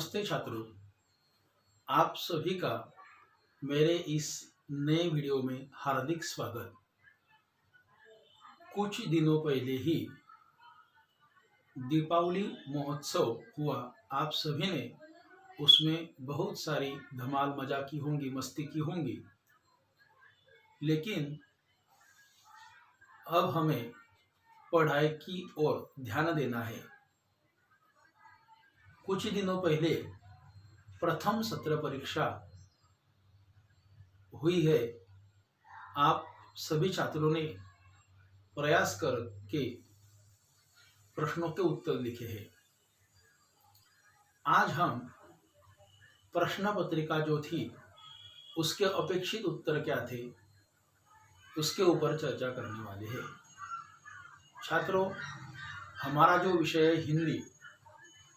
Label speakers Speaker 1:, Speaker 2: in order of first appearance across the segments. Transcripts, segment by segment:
Speaker 1: नमस्ते छात्रों, आप सभी का मेरे इस नए वीडियो में हार्दिक स्वागत। कुछ दिनों पहले ही दीपावली महोत्सव हुआ। आप सभी ने उसमें बहुत सारी धमाल मजा की होंगी, मस्ती की होंगी। लेकिन अब हमें पढ़ाई की ओर ध्यान देना है। कुछ दिनों पहले प्रथम सत्र परीक्षा हुई है। आप सभी छात्रों ने प्रयास करके प्रश्नों के उत्तर लिखे हैं। आज हम प्रश्न पत्रिका जो थी उसके अपेक्षित उत्तर क्या थे उसके ऊपर चर्चा करने वाले हैं। छात्रों, हमारा जो विषय है हिंदी,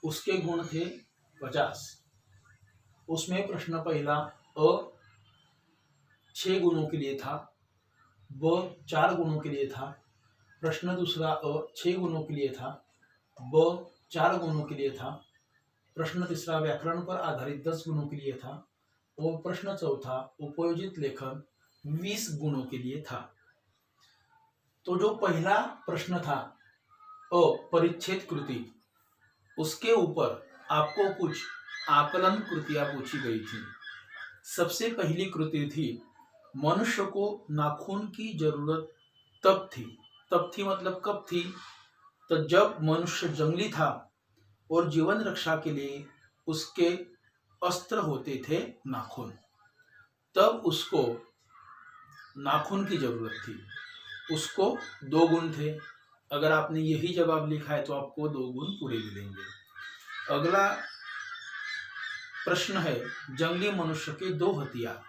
Speaker 1: उसके गुण थे 50। उसमें प्रश्न पहला अ 6 गुणों के लिए था, ब 4 गुणों के लिए था, प्रश्न दूसरा अ 6 गुणों के लिए था, ब 4 गुणों के लिए था, प्रश्न तीसरा व्याकरण पर आधारित 10 गुणों के लिए था और प्रश्न चौथा उपयोजित लेखन 20 गुणों के लिए था। तो जो पहला प्रश्न था अ परिच्छेद कृति, उसके ऊपर आपको कुछ आकलन कृतियां पूछी गई थी। सबसे पहली कृति थी, मनुष्य को नाखून की जरूरत तब थी मतलब कब थी? तो जब मनुष्य जंगली था और जीवन रक्षा के लिए उसके अस्त्र होते थे नाखून, तब उसको नाखून की जरूरत थी। उसको 2 गुण थे। अगर आपने यही जवाब लिखा है तो आपको 2 गुण पूरे मिलेंगे। अगला प्रश्न है, जंगली मनुष्य के 2 हथियार,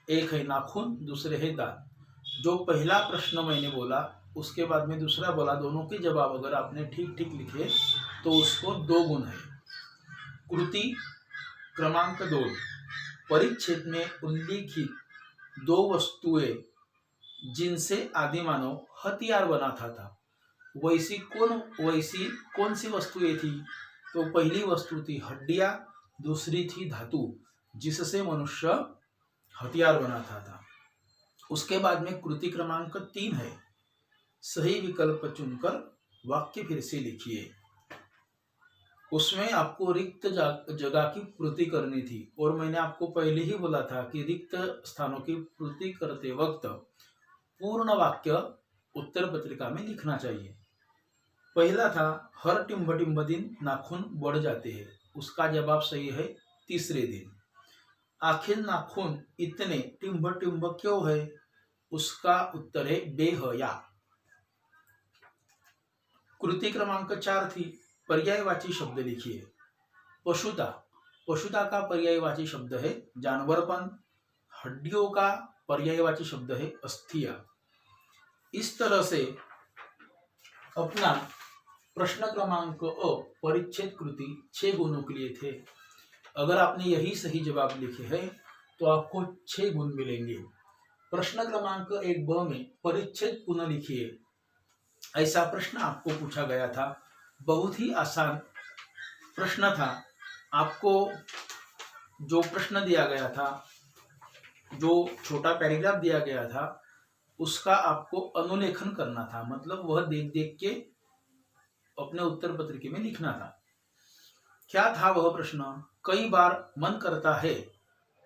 Speaker 1: एक है नाखून, दूसरे है दांत। जो पहला प्रश्न मैंने बोला उसके बाद में दूसरा बोला, दोनों के जवाब अगर आपने ठीक ठीक लिखे तो उसको 2 गुण है। कृति क्रमांक 2, परिच्छेद में उल्लिखित 2 वस्तुएं जिनसे आदि मानव हथियार बनाता था, वैसी कौन सी वस्तुएं थी? तो पहली वस्तु थी हड्डियां, दूसरी थी धातु जिससे मनुष्य हथियार बनाता था। उसके बाद में कृति क्रमांक 3 है, सही विकल्प चुनकर वाक्य फिर से लिखिए। उसमें आपको रिक्त जगह की पूर्ति करनी थी और मैंने आपको पहले ही बोला था कि रिक्त स्थानों की पूर्ति करते वक्त पूर्ण वाक्य उत्तर पत्रिका में लिखना चाहिए। पहला था, हर टिम्ब दिन नाखून बढ़ जाते हैं। उसका जवाब सही है तीसरे दिन। आखिर नाखून इतने टिम्ब क्यों है? उसका उत्तर है बेहया। कृति क्रमांक 4 थी, पर्यायवाची शब्द लिखिए। पशुता का पर्यायवाची शब्द है जानवरपन। हड्डियों का पर्यायवाची शब्द है अस्थिया। इस तरह से अपना प्रश्न क्रमांक अ परिच्छेद कृति 6 गुणों के लिए थे। अगर आपने यही सही जवाब लिखे हैं तो आपको 6 गुण मिलेंगे। प्रश्न क्रमांक 1 ब में परिच्छेद पुनः लिखिए, ऐसा प्रश्न आपको पूछा गया था। बहुत ही आसान प्रश्न था। आपको जो प्रश्न दिया गया था, जो छोटा पैराग्राफ दिया गया था, उसका आपको अनुलेखन करना था, मतलब वह देख देख के अपने उत्तर पत्रिका में लिखना था। क्या था वह प्रश्न? कई बार मन करता है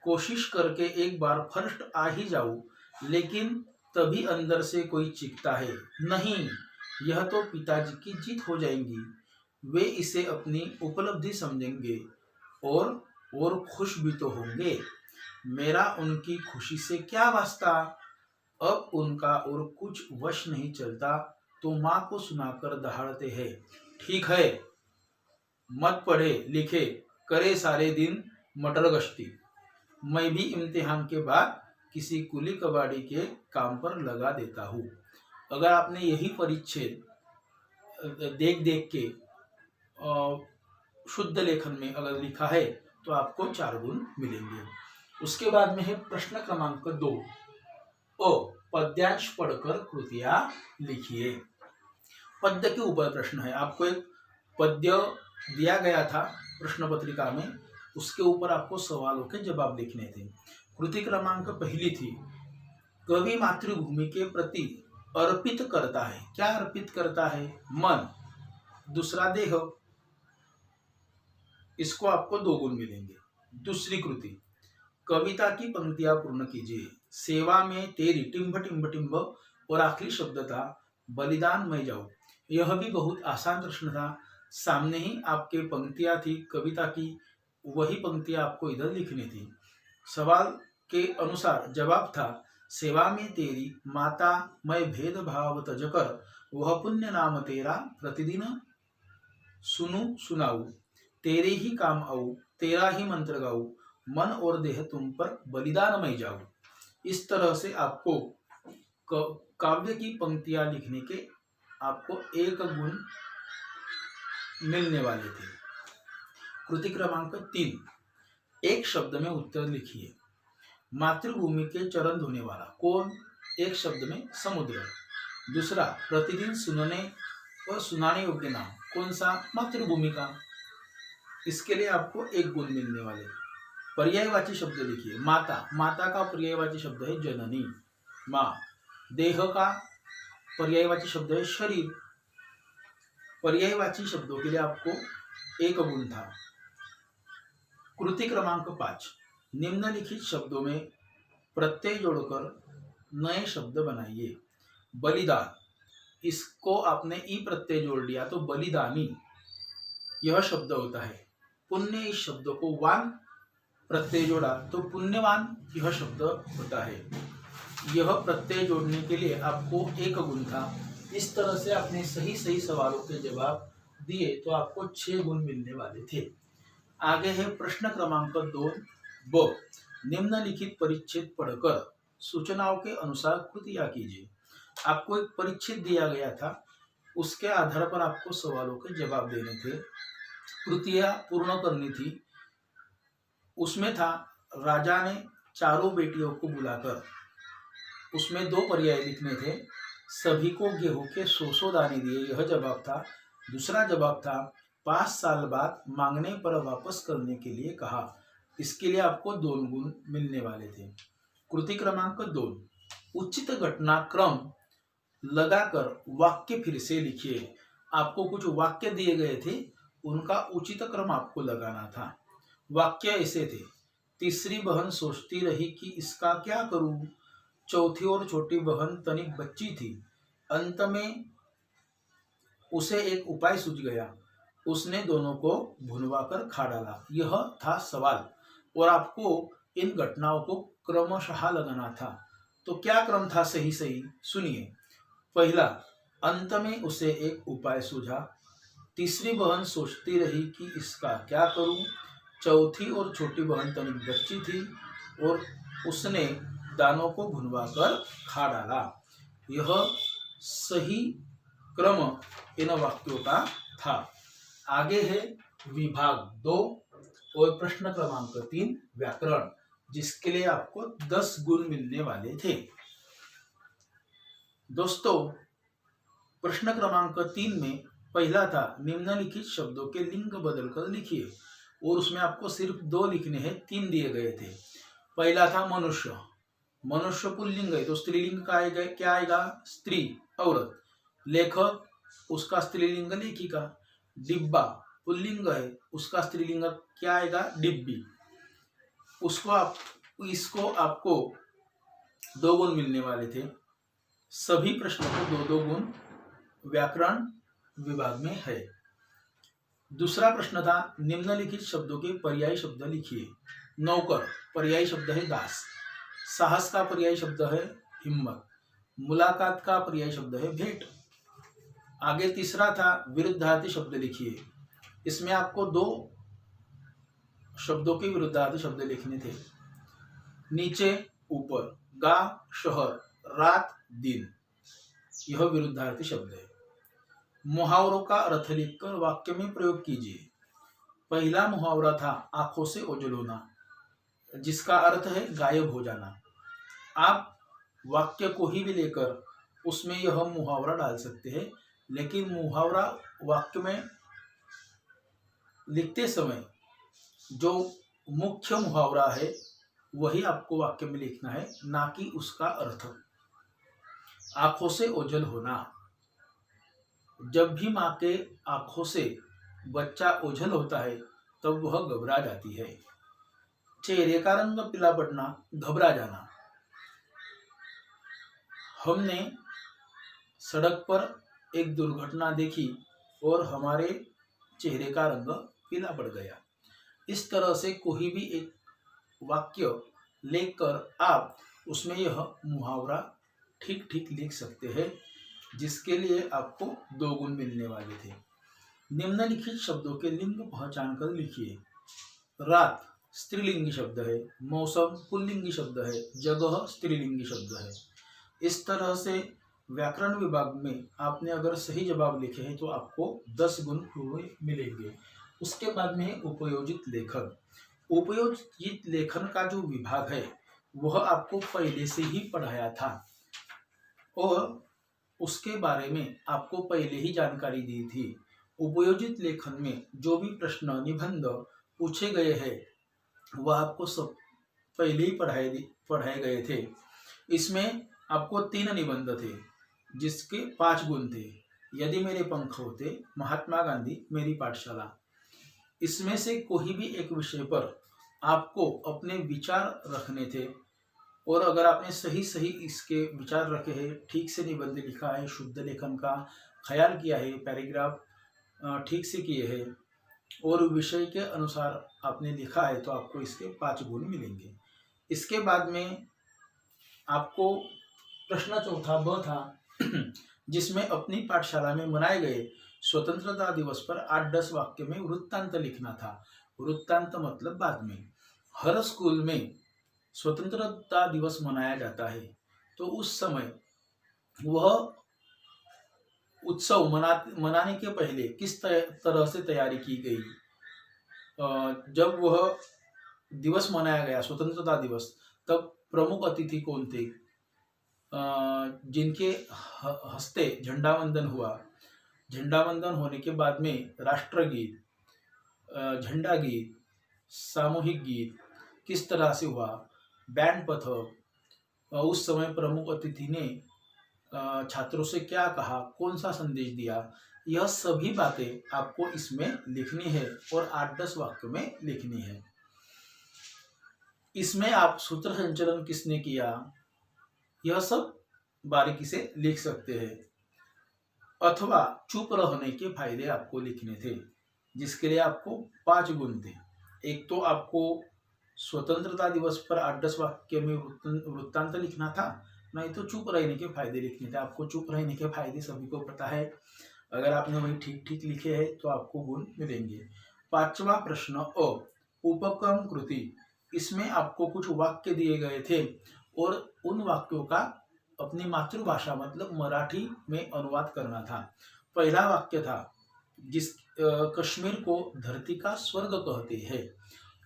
Speaker 1: कोशिश करके एक बार फर्स्ट आ ही जाऊं, लेकिन तभी अंदर से कोई चीखता है, नहीं, यह तो पिताजी की जीत हो जाएगी। वे इसे अपनी उपलब्धि समझेंगे और खुश भी तो होंगे। मेरा उनकी खुशी से क्या वास्ता? अब उनका और कुछ वश नहीं चलता तो माँ को सुनाकर दहाड़ते हैं, ठीक है, मत पढ़े लिखे करे सारे दिन मटर गश्ती। मैं भी इम्तिहान के बाद किसी कुली कबाड़ी के काम पर लगा देता हूँ। अगर आपने यही परिच्छेद देख देख के शुद्ध लेखन में अगर लिखा है तो आपको 4 गुण मिलेंगे। उसके बाद में है प्रश्न क्रमांक 2 अ पद्यांश पढ़कर कृतियां लिखिए। पद्य के ऊपर प्रश्न है। आपको एक पद्य दिया गया था प्रश्न पत्रिका में, उसके ऊपर आपको सवालों के जवाब लिखने थे। कृति क्रमांक पहली थी, कवि मातृभूमि के प्रति अर्पित करता है। क्या अर्पित करता है? मन। दूसरा देह, इसको आपको 2 गुण मिलेंगे। दूसरी कृति, कविता की पंक्तियां पूर्ण कीजिए। सेवा में तेरी टिम्ब टिम्ब टिम्ब, और आखिरी शब्द था बलिदान मैं जाऊं। यह भी बहुत आसान प्रश्न था। सामने ही आपके पंक्तियां थी कविता की, वही पंक्तियां आपको इधर लिखनी थी। सवाल के अनुसार जवाब था, सेवा में तेरी माता मैं भेदभाव तज कर, वह पुण्य नाम तेरा प्रतिदिन सुनू सुनाऊ, तेरे ही काम आऊ, तेरा ही मंत्र गाऊ, मन और देह तुम पर बलिदान मैं जाऊं। इस तरह से आपको काव्य की पंक्तियां लिखने के आपको 1 गुण मिलने वाले थे। कृति क्रमांक 3, एक शब्द में उत्तर लिखिए। मातृभूमि के चरण धोने वाला कौन? एक शब्द में समुद्र। दूसरा, प्रतिदिन सुनने और सुनाने योग्य नाम कौन सा? मातृभूमि का। इसके लिए आपको 1 गुण मिलने वाले। पर्यायवाची शब्द लिखिए। माता, माता का पर्यायवाची शब्द है जननी, माँ। देह का पर्यायवाची शब्द है शरीर। पर्यायवाची शब्दों के लिए आपको 1 गुण था। कृति क्रमांक 5, निम्नलिखित शब्दों में प्रत्यय जोड़कर नए शब्द बनाइए। बलिदान, इसको आपने ई प्रत्यय जोड़ दिया तो बलिदानी यह शब्द होता है। पुण्य, इस शब्द को वान प्रत्यय जोड़ा तो पुण्यवान यह शब्द होता है। यह प्रत्यय जोड़ने के लिए आपको 1 गुण था। इस तरह से आपने सही सही सवालों के जवाब दिए तो आपको 6 गुण मिलने वाले थे। आगे है प्रश्न क्रमांक 2 ब, निम्नलिखित परिच्छेद पढ़कर सूचनाओं के अनुसार कृतियां कीजिए। आपको एक परिच्छेद दिया गया था, उसके आधार पर आपको सवालों के जवाब देने थे, कृतियां पूर्ण करनी थी। उसमें था, राजा ने चारों बेटियों को बुलाकर उसमें 2 पर्याय लिखने थे। सभी को गेहूं के 100 दाने दिए, यह जवाब था। दूसरा जवाब था, 5 साल बाद मांगने पर वापस करने के लिए कहा। इसके लिए आपको 2 गुण मिलने वाले थे। कृति क्रमांक 2, उचित घटनाक्रम लगाकर वाक्य फिर से लिखिए। आपको कुछ वाक्य दिए गए थे, उनका उचित क्रम आपको लगाना था। वाक्य ऐसे थे, तीसरी बहन सोचती रही कि इसका क्या करूं, चौथी और छोटी बहन तनिक बच्ची थी, अंत में उसे एक उपाय सूझ गया, उसने दोनों को भुनवाकर खा डाला। यह था सवाल और आपको इन घटनाओं को क्रमशः लगाना था। तो क्या क्रम था सही सही सुनिए। पहला, अंत में उसे एक उपाय सूझा। तीसरी बहन सोचती रही कि इसका क्या करूं। चौथी और छोटी बहन तनिक बच्ची थी और उसने दानों को भुनवाकर खा डाला। यह सही क्रम इन वाक्यों का था। आगे है विभाग 2 और प्रश्न क्रमांक 3 व्याकरण, जिसके लिए आपको 10 गुण मिलने वाले थे। दोस्तों, प्रश्न क्रमांक 3 में पहला था, निम्नलिखित शब्दों के लिंग बदलकर लिखिए, और उसमें आपको सिर्फ 2 लिखने हैं, 3 दिए गए थे। पहला था मनुष्य। मनुष्य पुल्लिंग है तो स्त्रीलिंग का आएगा, क्या आएगा? स्त्री, औरत। लेखक, उसका स्त्रीलिंग लेखिका। डिब्बा पुल्लिंग है, उसका स्त्रीलिंग क्या आएगा? डिब्बी। इसको आपको 2 गुण मिलने वाले थे। सभी प्रश्नों को 2-2 गुण व्याकरण विभाग में है। दूसरा प्रश्न था, निम्नलिखित शब्दों के पर्यायी शब्द लिखिए। नौकर पर्यायी शब्द है दास। साहस का पर्यायी शब्द है हिम्मत। मुलाकात का पर्यायी शब्द है भेंट। आगे तीसरा था, विरुद्धार्थी शब्द लिखिए। इसमें आपको 2 शब्दों के विरुद्धार्थी शब्द लिखने थे। नीचे ऊपर, गांव शहर, रात दिन, यह विरुद्धार्थी शब्द है। मुहावरों का अर्थ लिखकर वाक्य में प्रयोग कीजिए। पहला मुहावरा था, आंखों से ओझल होना, जिसका अर्थ है गायब हो जाना। आप वाक्य को ही भी लेकर उसमें यह मुहावरा डाल सकते हैं, लेकिन मुहावरा वाक्य में लिखते समय जो मुख्य मुहावरा है वही आपको वाक्य में लिखना है, ना कि उसका अर्थ। आंखों से ओझल होना, जब भी माँ के आंखों से बच्चा ओझल होता है तब वह घबरा जाती है। चेहरे का रंग पीला पड़ना, घबरा जाना। हमने सड़क पर एक दुर्घटना देखी और हमारे चेहरे का रंग पीला पड़ गया। इस तरह से कोई भी एक वाक्य लेकर आप उसमें यह मुहावरा ठीक ठीक लिख सकते हैं, जिसके लिए आपको 2 गुण मिलने वाले थे। निम्नलिखित शब्दों के लिंग पहचान कर लिखिए। रात स्त्रीलिंगी शब्द है, मौसम पुल्लिंगी शब्द है, जगह स्त्रीलिंगी शब्द है। इस तरह से व्याकरण विभाग में आपने अगर सही जवाब लिखे हैं तो आपको 10 गुण पूरे मिलेंगे। उसके बाद में है उपयोजित लेखन। उपयोजित लेखन का जो विभाग है वह आपको पहले से ही पढ़ाया था और उसके बारे में आपको पहले ही जानकारी दी थी। उपयोजित लेखन में जो भी प्रश्न निबंध पूछे गए हैं वह आपको सब पहले ही पढ़ाए गए थे। इसमें आपको 3 निबंध थे जिसके 5 गुण थे। यदि मेरे पंख होते, महात्मा गांधी, मेरी पाठशाला। इसमें से कोई भी एक विषय पर आपको अपने विचार रखने थे और अगर आपने सही सही इसके विचार रखे हैं, ठीक से निबंध लिखा है, शुद्ध लेखन का ख्याल किया है, पैराग्राफ ठीक से किए हैं और विषय के अनुसार आपने लिखा है तो आपको इसके 5 गुण मिलेंगे। इसके बाद में आपको प्रश्न चौथा ब था जिसमें अपनी पाठशाला में मनाए गए स्वतंत्रता दिवस पर 8-10 वाक्य में वृत्तांत लिखना था। वृत्तांत मतलब बाद में। हर स्कूल में स्वतंत्रता दिवस मनाया जाता है तो उस समय वह उत्सव मनाने के पहले किस तरह से तैयारी की गई, जब वह दिवस मनाया गया स्वतंत्रता दिवस तब प्रमुख अतिथि कौन थे, जिनके हस्ते झंडा वंदन हुआ। झंडा वंदन होने के बाद में राष्ट्रगीत, झंडा गीत, सामूहिक गीत किस तरह से हुआ, बैंड पथक, उस समय प्रमुख अतिथि ने छात्रों से क्या कहा, कौन सा संदेश दिया, यह सभी बातें आपको इसमें लिखनी है और 8-10 वाक्य में लिखनी है। इसमें आप सूत्र संचलन किसने किया यह सब बारीकी से लिख सकते हैं। अथवा चुप रहने के फायदे आपको लिखने थे, जिसके लिए आपको 5 गुण थे। एक तो आपको स्वतंत्रता दिवस पर 8-10 वाक्य में वृत्तांत लिखना था, नहीं तो चुप रहने के फायदे लिखने थे। आपको चुप रहने के फायदे सभी को पता है, अगर आपने वही ठीक ठीक लिखे हैं तो आपको गुण मिलेंगे। 5वां प्रश्न अ, उपक्रम कृति। इसमें आपको कुछ वाक्य दिए गए थे और उन वाक्यों का अपनी मातृभाषा मतलब मराठी में अनुवाद करना था। पहला वाक्य था कश्मीर को धरती का स्वर्ग कहते हैं।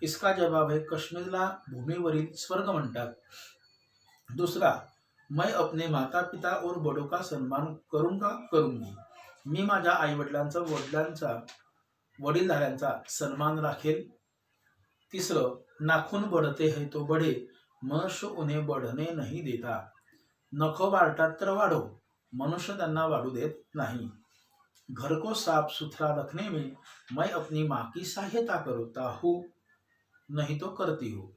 Speaker 1: इसका जवाब है कश्मीरला भूमीवरील स्वर्ग म्हणतात। दूसरा, मैं अपने माता पिता और बड़ों का सम्मान करूंगा करूंगी। मी माझ्या आई वडिलांचा वडीलधाऱ्यांचा सन्मान राखेल। तीसरं, नाखून बढ़ते हैं तो बढ़े, मनुष्य उन्हें बढ़ने नहीं देता। नख वाढतात तर वाढो, मनुष्य त्यांना वाढू देत नाही। घर को साफ सुथरा रखने में मैं अपनी माँ की सहायता करता हूँ, नहीं तो करती हूँ।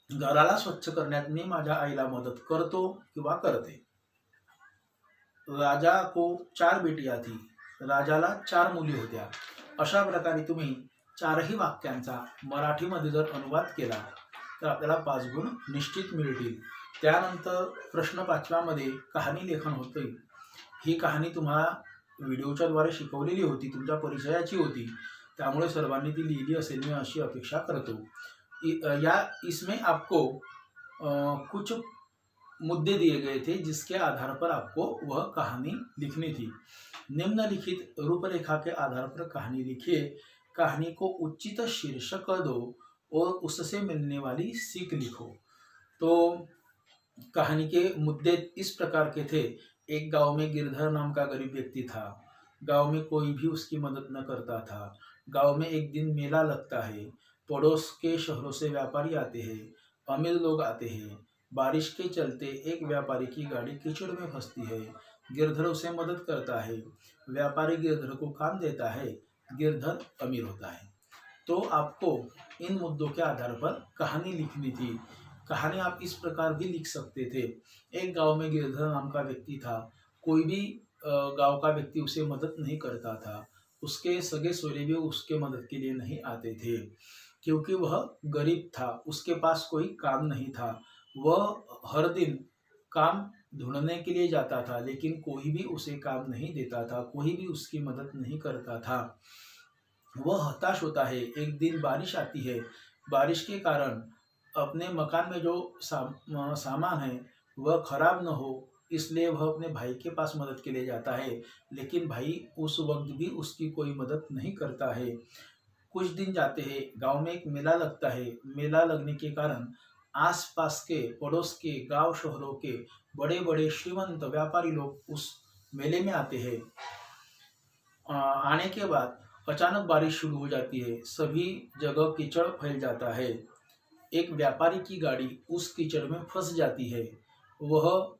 Speaker 1: घराला स्वच्छ करण्यात मी माझ्या आईला मदत करतो किंवा करते। राजा को 4 बेटियां थी, राजाला 4 मुली होत्या। अशा प्रकारे तुम्ही 4ही वाक्यांचा मराठीमध्ये जर अनुवाद केला तर आपल्याला 5 गुण निश्चित मिळतील। त्यानंतर प्रश्न 5व्या मध्ये कहाणी लेखन होते। ही कहाणी तुम्हाला व्हिडिओच्या द्वारे शिकवलेली होती, तुमच्या परिचयाची होती, त्यामुळे सर्वांनी ती लिहिली असेल मी अशी अपेक्षा करतो। इसमें आपको कुछ मुद्दे दिए गए थे जिसके आधार पर आपको वह कहानी लिखनी थी। निम्नलिखित रूपरेखा के आधार पर कहानी लिखिए। कहानी को उचित शीर्षक दो और उससे मिलने वाली सीख लिखो। तो कहानी के मुद्दे इस प्रकार के थे। एक गांव में गिरधर नाम का गरीब व्यक्ति था। गांव में कोई भी उसकी मदद न करता था। गांव में एक दिन मेला लगता है। पड़ोस के शहरों से व्यापारी आते हैं, अमीर लोग आते हैं। बारिश के चलते एक व्यापारी की गाड़ी कीचड़ में फंसती है। गिरधर उसे मदद करता है। व्यापारी गिरधर को काम देता है। गिरधर अमीर होता है। तो आपको इन मुद्दों के आधार पर कहानी लिखनी थी। कहानी आप इस प्रकार भी लिख सकते थे। एक गांव में गिरधर नाम का व्यक्ति था। कोई भी गांव का व्यक्ति उसे मदद नहीं करता था। उसके सगे सोरे भी उसके मदद के लिए नहीं आते थे, क्योंकि वह गरीब था। उसके पास कोई काम नहीं था। वह हर दिन काम ढूंढने के लिए जाता था, लेकिन कोई भी उसे काम नहीं देता था, कोई भी उसकी मदद नहीं करता था। वह हताश होता है। एक दिन बारिश आती है। बारिश के कारण अपने मकान में जो सामान है वह खराब न हो, इसलिए वह अपने भाई के पास मदद के लिए जाता है। लेकिन भाई उस वक्त भी उसकी कोई मदद नहीं करता है। कुछ दिन जाते हैं। गांव में एक मेला लगता है। मेला लगने के कारण आसपास के पड़ोस के गांव शहरों के बड़े बड़े श्रीमंत व्यापारी लोग उस मेले में आते हैं। आने के बाद अचानक बारिश शुरू हो जाती है। सभी जगह कीचड़ फैल जाता है। एक व्यापारी की गाड़ी उस कीचड़ में फंस जाती है। वह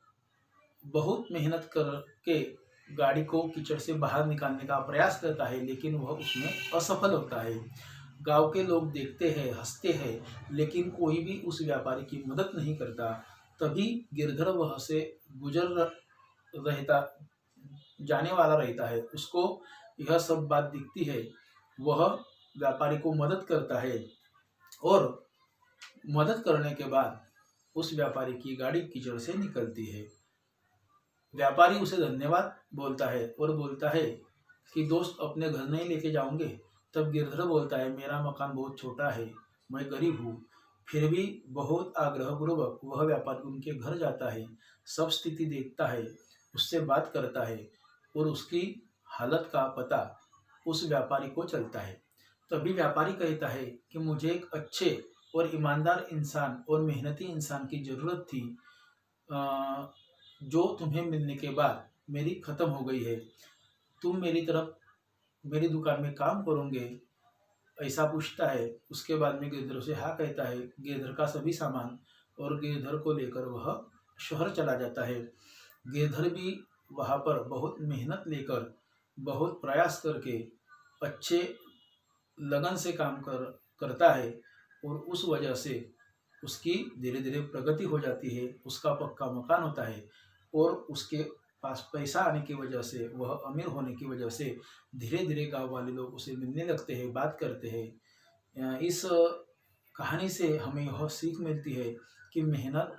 Speaker 1: बहुत मेहनत करके गाड़ी को कीचड़ से बाहर निकालने का प्रयास करता है, लेकिन वह उसमें असफल होता है। गांव के लोग देखते हैं, हंसते हैं, लेकिन कोई भी उस व्यापारी की मदद नहीं करता। तभी गिरधर वह से रहता जाने वाला रहता है। उसको यह सब बात दिखती है। वह व्यापारी को मदद करता है और मदद करने के बाद उस व्यापारी की गाड़ी कीचड़ से निकलती है। व्यापारी उसे धन्यवाद बोलता है और बोलता है कि दोस्त अपने घर नहीं लेके जाओगे। तब गिरधर बोलता है, मेरा मकान बहुत छोटा है, मैं गरीब हूँ। फिर भी बहुत आग्रहपूर्वक वह व्यापारी उनके घर जाता है, सब स्थिति देखता है, उससे बात करता है और उसकी हालत का पता उस व्यापारी को चलता है। तभी व्यापारी कहता है कि मुझे एक अच्छे और ईमानदार इंसान और मेहनती इंसान की ज़रूरत थी, जो तुम्हें मिलने के बाद मेरी ख़त्म हो गई है। तुम मेरी तरफ मेरी दुकान में काम करोगे, ऐसा पूछता है। उसके बाद में गिरधर से हाँ कहता है। गिरधर का सभी सामान और गिरधर को लेकर वह शहर चला जाता है। गिरधर भी वहाँ पर बहुत मेहनत लेकर, बहुत प्रयास करके अच्छे लगन से काम करता है और उस वजह से उसकी धीरे धीरे प्रगति हो जाती है। उसका पक्का मकान होता है और उसके पास पैसा आने की वजह से, वह अमीर होने की वजह से धीरे धीरे गांव वाले लोग उसे मिलने लगते हैं, बात करते हैं। इस कहानी से हमें यह सीख मिलती है कि मेहनत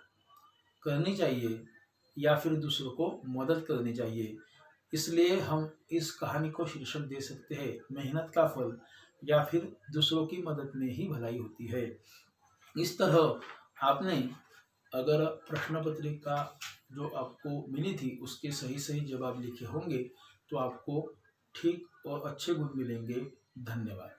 Speaker 1: करनी चाहिए या फिर दूसरों को मदद करनी चाहिए। इसलिए हम इस कहानी को शीर्षक दे सकते हैं, मेहनत का फल या फिर दूसरों की मदद में ही भलाई होती है। इस तरह आपने अगर प्रश्न पत्रिका जो आपको मिली थी उसके सही सही जवाब लिखे होंगे तो आपको ठीक और अच्छे गुण मिलेंगे। धन्यवाद।